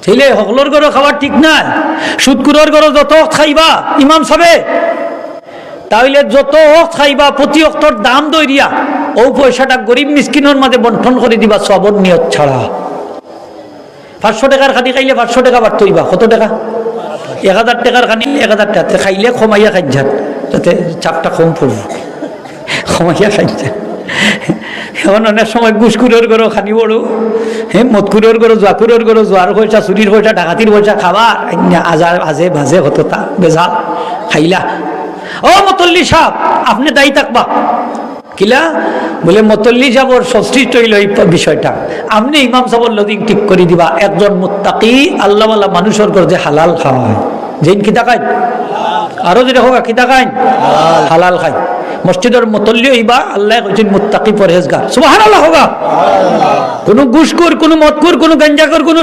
ছেলে সকলের ঘরে খাবার ঠিক নাই। সুদকুরের ঘরে যত খাইবা ইমাম সাবে, তাহলে যত খাইবা প্রতি অক্টর দাম দইরিয়া ও পয়সাটা গরিব মিসকিনের মাঝে বন্টন করে দিবা সবর নিয়ত ছাড়া। 500 টাকার খানি খাইলে 500 টাকা বাড়তে হইবা। কত টাকা? 1000 টাকার খানি 1000 টাকা খাইলে কমাইয়া খাইছান, যাতে চাপটা কম পড়ব, কমাইয়া খাইছান। এখন অনেক সময় ঘুষকুরের গরো খানি বড়, মদকুরের গরো, জোয়াকুরের গরো, জোয়ার পয়সা, চুরির পয়সা, ডাকাতির পয়সা খাবার আজে বাজে হতো তা বেজাল খাইলা। ও মতল্লি সাহেব, আপনি দায়ী থাকবা কিলা বলে মতল্লি সাহেবর সৃষ্ট হইল এই বিষয়টা। আপনি ইমাম সাহেবর লদিং ঠিক করে দিবা। একজন মুত্তাকি আল্লাহওয়ালা মানুষের ঘর যে হালাল খাওয়ায়, যেন কিতা খায়, আরো যেটা হোক কিতা খায়, হালাল খায়। মসজিদের মতল্লি হইবা, আল্লাহ কইছেন মুত্তাকি পরহেজগার। সুবহানাল্লাহ হোগা। কোনো ঘুষখোর, কোনো মদখোর, কোনো গাঞ্জাখোর, কোনো